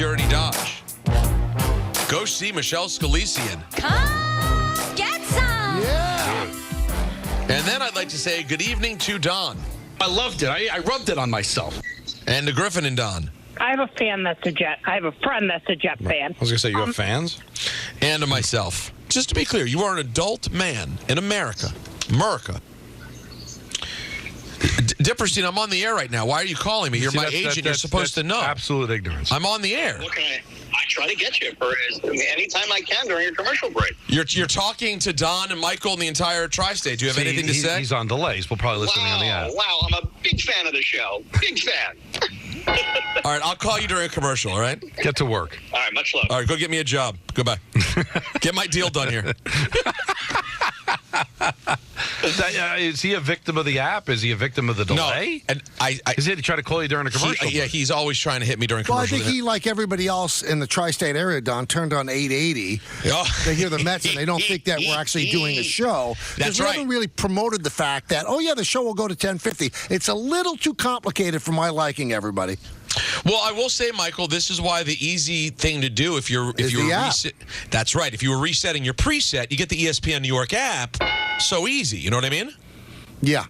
Security Dodge. Go see Michelle Scalisian. Come get some. Yeah. And then I'd like to say good evening to Don. I loved it. I rubbed it on myself. And to Griffin and Don. I have a fan that's a Jet. I have a friend that's a Jet fan. I was going to say, you have fans? And to myself. Just to be clear, you are an adult man in America. Dipperstein, I'm on the air right now. Why are you calling me? You're my agent. You're supposed to know. Absolute ignorance. I'm on the air. Okay. I try to get you for anytime I can during your commercial break. You're talking to Don and Michael and the entire tri-state. Do you have anything to say? He's on delays. We'll probably listen on the air. Wow, I'm a big fan of the show. Big fan. All right, I'll call you during a commercial, all right? Get to work. All right, much love. All right, go get me a job. Goodbye. Get my deal done here. Is he a victim of the app? Is he a victim of the delay? No, and Is he trying to call you during a commercial? Yeah, he's always trying to hit me during Well, I commercials. think he, like everybody else in the tri-state area, Don, turned on 880. Oh. They hear the Mets and they don't think that we're actually doing a show. That's we right. haven't really promoted the fact that, the show will go to 1050. It's a little too complicated for my liking, everybody. Well, I will say, Michael, this is why the easy thing to do if you're that's right. If you were resetting your preset, you get the ESPN New York app. So easy. You know what I mean? Yeah.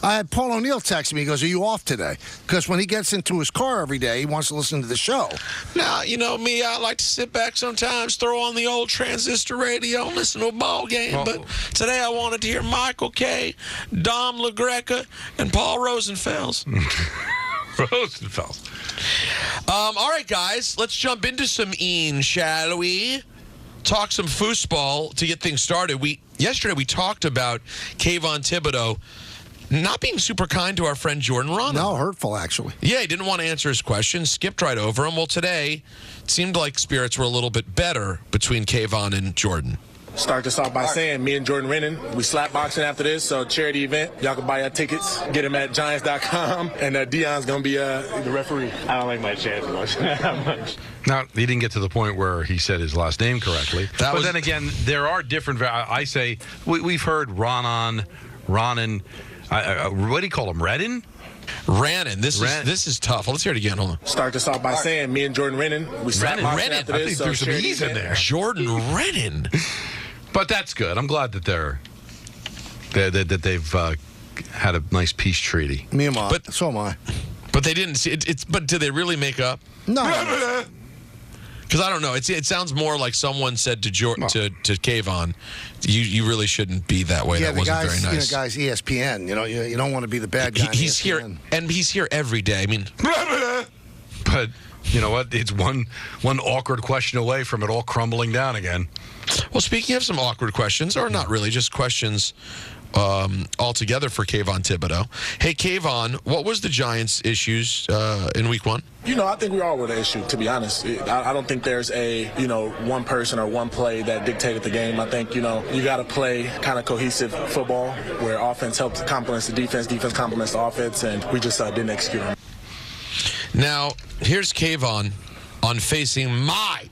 I had Paul O'Neill text me. He goes, "Are you off today?" Because when he gets into his car every day, he wants to listen to the show. Now, you know me, I like to sit back sometimes, throw on the old transistor radio, and listen to a ball game. But today I wanted to hear Michael K., Dom LaGreca, and Paul Rosenfels. Rosenfels. All right, guys, let's jump into some ENN, shall we? Talk some foosball to get things started. Yesterday we talked about Kayvon Thibodeau not being super kind to our friend Jordan Rana. No, hurtful, actually. Yeah, he didn't want to answer his question, skipped right over him. Well, today, it seemed like spirits were a little bit better between Kayvon and Jordan. Start this off by saying me and Jordan Rennan, we slap boxing after this, so charity event. Y'all can buy our tickets, get them at Giants.com, and Dion's going to be the referee. I don't like my chances much. Now, he didn't get to the point where he said his last name correctly. But then again, there are different... I say, we've heard Ronan, what do you call him, Redden? Rannon. This is tough. Let's hear it again. Hold on. Start this off by saying me and Jordan Rennan, we slap boxing after this. I think there's some ease in there. Jordan Rennan. But that's good. I'm glad that they've had a nice peace treaty. Me and Ma. But so am I. But they didn't see it. But did they really make up? No. Because I don't know. It sounds more like someone said to Kayvon, you really shouldn't be that way. Yeah, that wasn't very nice. Guys, ESPN. You don't want to be the bad guy. He's here, and he's here every day. I mean, but you know what? It's one awkward question away from it all crumbling down again. Well, speaking of some awkward questions, or not really, just questions altogether for Kayvon Thibodeau. Hey, Kayvon, what was the Giants' issues in Week 1? I think we all were the issue, to be honest. I don't think there's one person or one play that dictated the game. I think, you got to play kind of cohesive football where offense helps complements the defense complements the offense, and we just didn't execute them. Now, here's Kayvon on facing my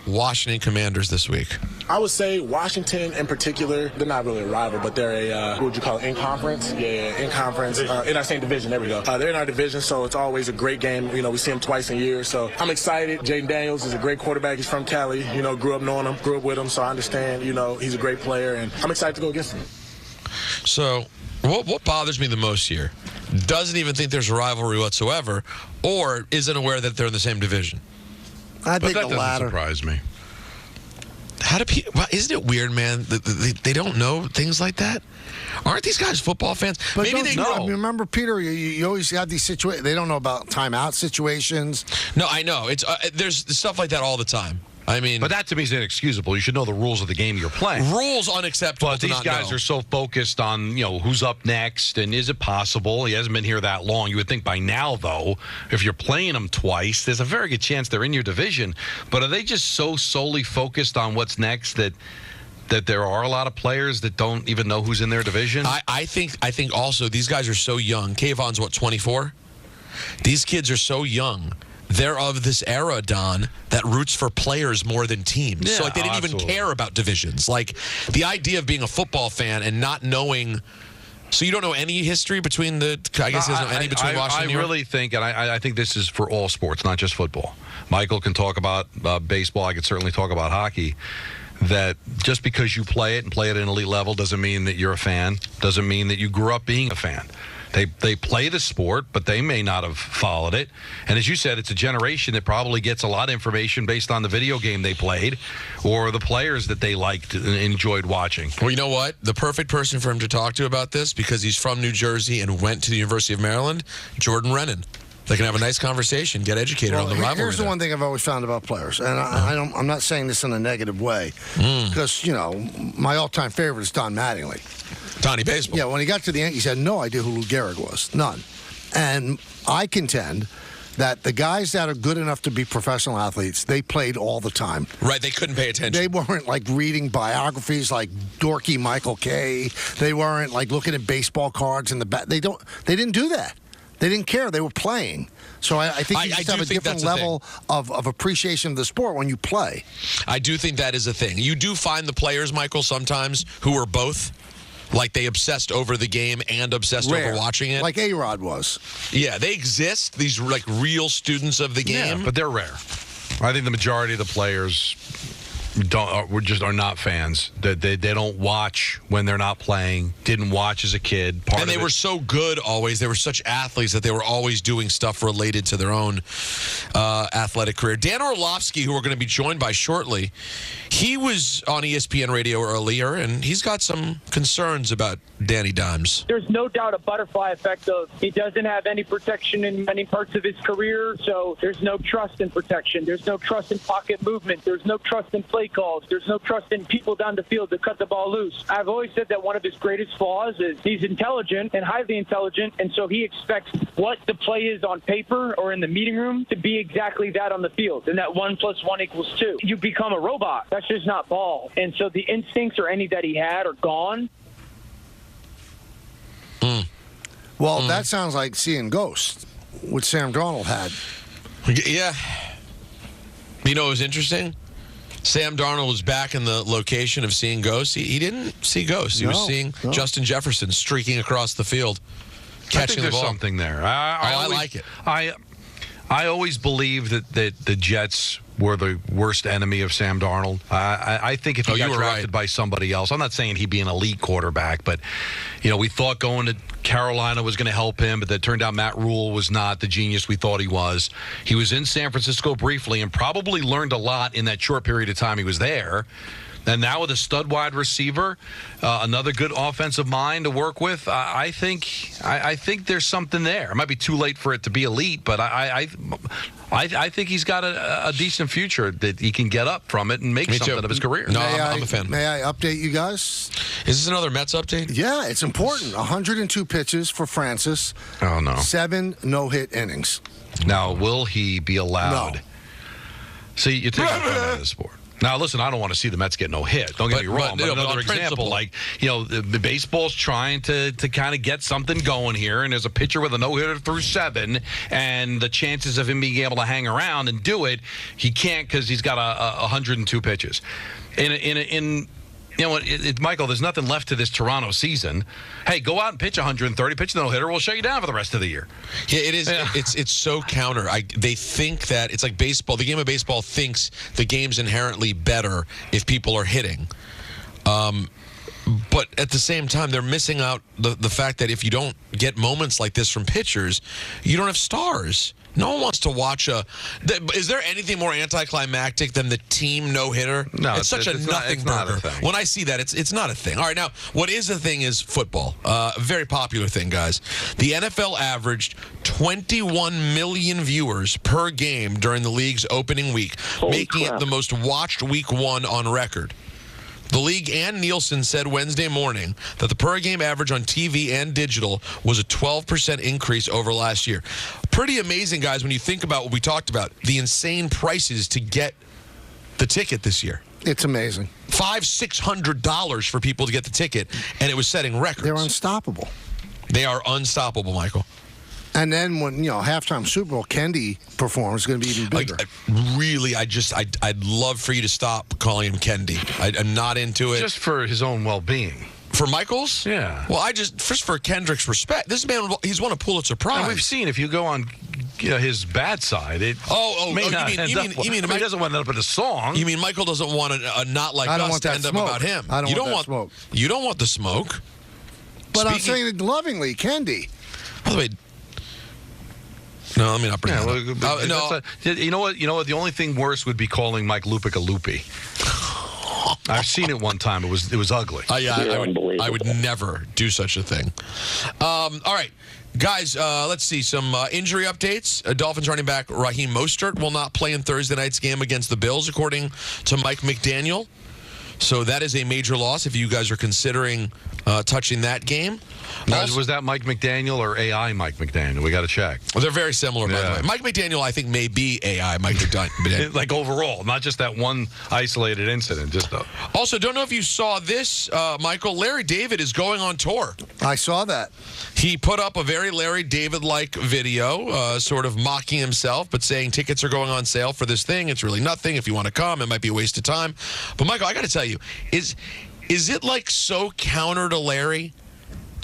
Washington Commanders this week. I would say Washington in particular, they're not really a rival, but they're what would you call it, in conference? Yeah, in conference, in our same division, there we go. They're in our division, so it's always a great game. We see them twice a year, so I'm excited. Jaden Daniels is a great quarterback. He's from Cali, grew up knowing him, grew up with him, so I understand, he's a great player, and I'm excited to go against him. So what bothers me the most here? Doesn't even think there's a rivalry whatsoever, or isn't aware that they're in the same division? I think that the latter. doesn't surprise me. How do people? Isn't it weird, man? They don't know things like that. Aren't these guys football fans? But maybe they know. Remember, Peter, you always have these situations. They don't know about timeout situations. No, I know. It's there's stuff like that all the time. I mean, but that to me is inexcusable. You should know the rules of the game you're playing. Rules unacceptable. But these guys are so focused on who's up next and is it possible. He hasn't been here that long. You would think by now, though, if you're playing them twice, there's a very good chance they're in your division. But are they just so solely focused on what's next that there are a lot of players that don't even know who's in their division? I think also these guys are so young. Kayvon's what, 24? These kids are so young. They're of this era, Don, that roots for players more than teams. Yeah, so they didn't even care about divisions. Like the idea of being a football fan and not knowing So you don't know any history between the? I guess there's no any between Washington and New York? I really think, and I think this is for all sports, not just football. Michael can talk about baseball. I could certainly talk about hockey. That just because you play it and play it at an elite level doesn't mean that you're a fan. Doesn't mean that you grew up being a fan. They play the sport, but they may not have followed it. And as you said, it's a generation that probably gets a lot of information based on the video game they played or the players that they liked and enjoyed watching. Well, you know what? The perfect person for him to talk to about this, because he's from New Jersey and went to the University of Maryland, Jordan Rennan. They can have a nice conversation, get educated on the rivalry. Here's the one thing I've always found about players, and I'm not saying this in a negative way, because, my all-time favorite is Don Mattingly. Donnie Baseball. Yeah, when he got to the end, he had no idea who Lou Gehrig was. None. And I contend that the guys that are good enough to be professional athletes, they played all the time. Right, they couldn't pay attention. They weren't like reading biographies like dorky Michael Kay. They weren't like looking at baseball cards in the back. They didn't do that. They didn't care. They were playing. So I think you just have a different level of appreciation of the sport when you play. I do think that is a thing. You do find the players, Michael, sometimes who are both. Like they obsessed over the game and obsessed over watching it. Like A-Rod was. Yeah, they exist. These like real students of the game. Yeah, but they're rare. I think the majority of the players are not fans. They don't watch when they're not playing. Didn't watch as a kid. And they were so good always. They were such athletes that they were always doing stuff related to their own athletic career. Dan Orlovsky, who we're going to be joined by shortly, he was on ESPN Radio earlier, and he's got some concerns about Danny Dimes. There's no doubt a butterfly effect of he doesn't have any protection in many parts of his career, so there's no trust in protection. There's no trust in pocket movement. There's no trust in play calls. There's no trust in people down the field to cut the ball loose. I've always said that one of his greatest flaws is he's intelligent and highly intelligent, and so he expects what the play is on paper or in the meeting room to be exactly that on the field, and that 1 + 1 = 2. You become a robot. That's just not ball. And so the instincts or any that he had are gone. Well, that sounds like seeing ghosts, which Sam Darnold had. Yeah. You know what was interesting? Sam Darnold was back in the location of seeing ghosts. He didn't see ghosts. He was seeing Justin Jefferson streaking across the field, catching the ball. There's something there. I like it. I always believed that the Jets were the worst enemy of Sam Darnold. I think if he got drafted by somebody else, I'm not saying he'd be an elite quarterback, but we thought going to Carolina was going to help him, but it turned out Matt Rule was not the genius we thought he was. He was in San Francisco briefly and probably learned a lot in that short period of time he was there. And now with a stud wide receiver, another good offensive mind to work with, I think there's something there. It might be too late for it to be elite, but I think he's got a decent future that he can get up from it and make something of his career. No, I'm a fan. May I update you guys? Is this another Mets update? Yeah, it's important. 102 pitches for Francis. Oh, no. 7 no-hit innings. Now, will he be allowed? No. See, you're taking fun out of the sport. Now, listen, I don't want to see the Mets get no hit. Don't get me wrong. But another example, like, the baseball's trying to kind of get something going here, and there's a pitcher with a no-hitter through 7, and the chances of him being able to hang around and do it, he can't because he's got 102 pitches. Michael, there's nothing left to this Toronto season. Hey, go out and pitch 130, pitch the no-hitter. We'll shut you down for the rest of the year. Yeah, it is. Yeah. It's so counter. They think that it's like baseball. The game of baseball thinks the game's inherently better if people are hitting. But at the same time, they're missing out the fact that if you don't get moments like this from pitchers, you don't have stars. No one wants to watch is there anything more anticlimactic than the team no-hitter? No, it's such a nothing burger. When I see that, it's not a thing. All right, now, what is a thing is football. A very popular thing, guys. The NFL averaged 21 million viewers per game during the league's opening week, making it the most watched week 1 on record. The league and Nielsen said Wednesday morning that the per-game average on TV and digital was a 12% increase over last year. Pretty amazing, guys, when you think about what we talked about, the insane prices to get the ticket this year. It's amazing. $500-$600 for people to get the ticket, and it was setting records. They're unstoppable. They are unstoppable, Michael. And then when, halftime Super Bowl, Kendi performs, it's going to be even bigger. I'd love for you to stop calling him Kendi. I'm not into it. Just for his own well-being. For Michaels? Yeah. Well, first for Kendrick's respect, this man, he's won a Pulitzer Prize. And we've seen if you go on his bad side, it may not you end mean up, he doesn't want to end up in a song. You mean Michael doesn't want a not like I don't us want to that end up smoke. about him? I don't you want don't that smoke. You don't want the smoke. But I'm saying it lovingly, Kendi. By the way, no, let me not bring that up. No. You know what? The only thing worse would be calling Mike Lupic a loopy. I've seen it one time. It was ugly. I would never do such a thing. All right, guys, let's see some injury updates. Dolphins running back Raheem Mostert will not play in Thursday night's game against the Bills, according to Mike McDaniel. So that is a major loss if you guys are considering touching that game. Now, was that Mike McDaniel or AI Mike McDaniel? We got to check. Well, they're very similar, by the way. Mike McDaniel, I think, may be AI Mike McDaniel. Like overall, not just that one isolated incident. Also, don't know if you saw this, Michael. Larry David is going on tour. I saw that. He put up a very Larry David-like video, sort of mocking himself, but saying tickets are going on sale for this thing. It's really nothing. If you want to come, it might be a waste of time. But, Michael, I got to tell you, is it like so counter to Larry,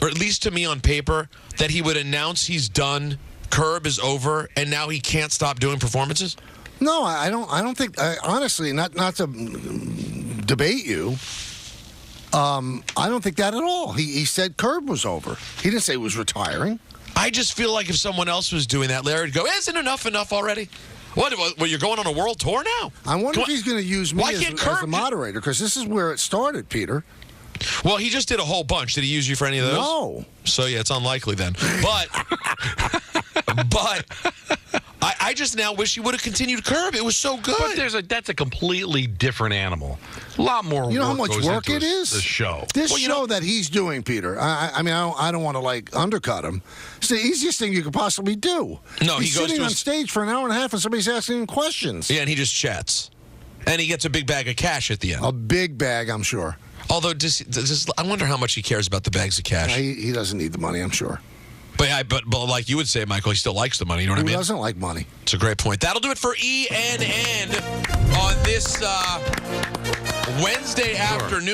or at least to me on paper, that he would announce he's done, Curb is over, and now he can't stop doing performances? No, I don't think. Honestly, not to debate you. I don't think that at all. He said Curb was over. He didn't say he was retiring. I just feel like if someone else was doing that, Larry would go, "Isn't enough for already?" What? Well, you're going on a world tour now? I wonder if he's going to use me as a moderator, because this is where it started, Peter. Well, he just did a whole bunch. Did he use you for any of those? No. So, yeah, it's unlikely then. But I just now wish he would have continued Curb. It was so good. But that's a completely different animal. A lot more work. You know how much work it is? The show. This show that he's doing, Peter. I mean, I don't want to undercut him. It's the easiest thing you could possibly do. No, he's sitting on stage for an hour and a half, and somebody's asking him questions. Yeah, and he just chats, and he gets a big bag of cash at the end. A big bag, I'm sure. Although, I wonder how much he cares about the bags of cash. He doesn't need the money, I'm sure. But like you would say, Michael, he still likes the money. You know what I mean? He doesn't like money. It's a great point. That'll do it for ENN on this Wednesday afternoon.